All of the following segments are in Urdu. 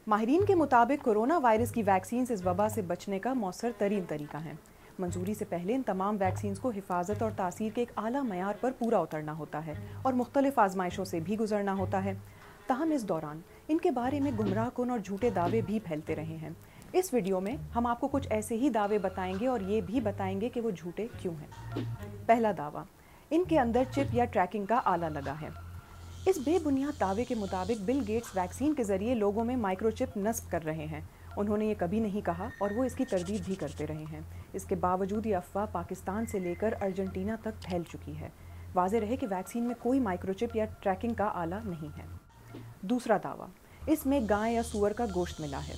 ماہرین کے مطابق کورونا وائرس کی ویکسینز اس وبا سے بچنے کا مؤثر ترین طریقہ ہیں۔ منظوری سے پہلے ان تمام ویکسینز کو حفاظت اور تاثیر کے ایک اعلیٰ معیار پر پورا اترنا ہوتا ہے اور مختلف آزمائشوں سے بھی گزرنا ہوتا ہے۔ تاہم اس دوران ان کے بارے میں گمراہ کن اور جھوٹے دعوے بھی پھیلتے رہے ہیں۔ اس ویڈیو میں ہم آپ کو کچھ ایسے ہی دعوے بتائیں گے اور یہ بھی بتائیں گے کہ وہ جھوٹے کیوں ہیں۔ پہلا دعویٰ، ان کے اندر چپ یا ٹریکنگ کا آلہ لگا ہے۔ اس بے بنیاد دعوے کے مطابق بل گیٹس ویکسین کے ذریعے لوگوں میں مائکرو چپ نصب کر رہے ہیں۔ انہوں نے یہ کبھی نہیں کہا اور وہ اس کی تردید بھی کرتے رہے ہیں۔ اس کے باوجود یہ افواہ پاکستان سے لے کر ارجنٹینا تک پھیل چکی ہے۔ واضح رہے کہ ویکسین میں کوئی مائکرو چپ یا ٹریکنگ کا آلہ نہیں ہے۔ دوسرا دعویٰ، اس میں گائے یا سور کا گوشت ملا ہے۔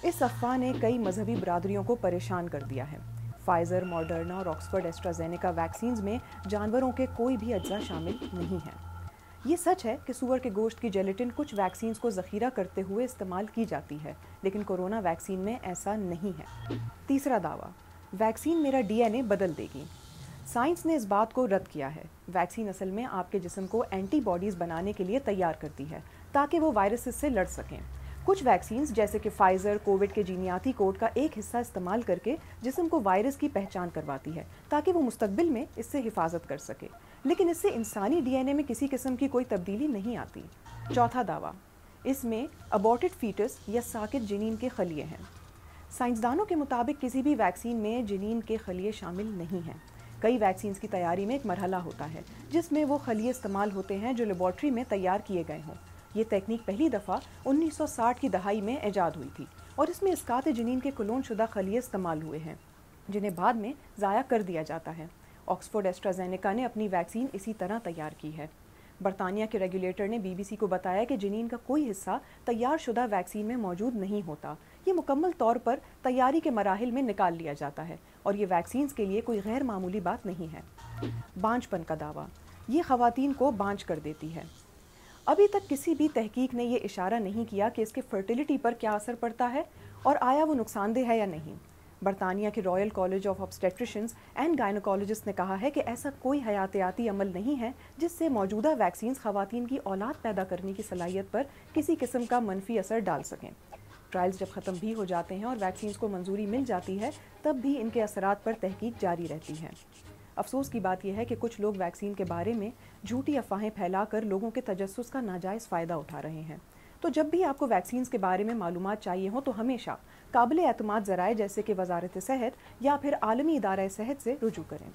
اس افواہ نے کئی مذہبی برادریوں کو پریشان کر دیا ہے۔ فائزر، ماڈرنا اور آکسفورڈ ایسٹرازینیکا ویکسینز میں جانوروں کے کوئی بھی اجزاء شامل نہیں ہیں۔ یہ سچ ہے کہ سور کے گوشت کی جیلیٹن کچھ ویکسینز کو ذخیرہ کرتے ہوئے استعمال کی جاتی ہے، لیکن کورونا ویکسین میں ایسا نہیں ہے۔ تیسرا دعویٰ، ویکسین میرا ڈی این اے بدل دے گی۔ سائنس نے اس بات کو رد کیا ہے۔ ویکسین اصل میں آپ کے جسم کو اینٹی باڈیز بنانے کے لیے تیار کرتی ہے تاکہ وہ وائرسز سے لڑ سکیں۔ کچھ ویکسینز جیسے کہ فائزر کووڈ کے جینیاتی کوڈ کا ایک حصہ استعمال کر کے جسم کو وائرس کی پہچان کرواتی ہے تاکہ وہ مستقبل میں اس سے حفاظت کر سکے، لیکن اس سے انسانی ڈی این اے میں کسی قسم کی کوئی تبدیلی نہیں آتی۔ چوتھا دعویٰ، اس میں ابورٹڈ فیٹس یا ساکت جنین کے خلیے ہیں۔ سائنسدانوں کے مطابق کسی بھی ویکسین میں جنین کے خلیے شامل نہیں ہیں۔ کئی ویکسینز کی تیاری میں ایک مرحلہ ہوتا ہے جس میں وہ خلیے استعمال ہوتے ہیں جو لیبارٹری میں تیار کیے گئے ہوں۔ یہ تکنیک پہلی دفعہ 1960 کی دہائی میں ایجاد ہوئی تھی اور اس میں اسقاط جنین کے کلون شدہ خلیے استعمال ہوئے ہیں جنہیں بعد میں ضائع کر دیا جاتا ہے۔ آکسفورڈ ایسٹرازینیکا نے اپنی ویکسین اسی طرح تیار کی ہے۔ برطانیہ کے ریگولیٹر نے BBC کو بتایا کہ جنین کا کوئی حصہ تیار شدہ ویکسین میں موجود نہیں ہوتا۔ یہ مکمل طور پر تیاری کے مراحل میں نکال لیا جاتا ہے اور یہ ویکسینز کے لیے کوئی غیر معمولی بات نہیں ہے۔ بانجھ پن کا دعویٰ، یہ خواتین کو بانجھ کر دیتی ہے۔ ابھی تک کسی بھی تحقیق نے یہ اشارہ نہیں کیا کہ اس کے فرٹیلیٹی پر کیا اثر پڑتا ہے اور آیا وہ نقصان دہ ہے یا نہیں۔ برطانیہ کے Royal college of آبسٹیٹریشنز and gynaecologist نے کہا ہے کہ ایسا کوئی حیاتیاتی عمل نہیں ہے جس سے موجودہ ویکسینز خواتین کی اولاد پیدا کرنے کی صلاحیت پر کسی قسم کا منفی اثر ڈال سکیں۔ ٹرائلز جب ختم بھی ہو جاتے ہیں اور ویکسینز کو منظوری مل جاتی ہے تب بھی ان کے اثرات پر تحقیق جاری رہتی ہے۔ افسوس کی بات یہ ہے کہ کچھ لوگ ویکسین کے بارے میں جھوٹی افواہیں پھیلا کر لوگوں کے تجسس کا ناجائز فائدہ اٹھا رہے ہیں۔ تو جب بھی آپ کو ویکسینز کے بارے میں معلومات چاہیے ہوں تو ہمیشہ قابل اعتماد ذرائع جیسے کہ وزارت صحت یا پھر عالمی ادارہ صحت سے رجوع کریں۔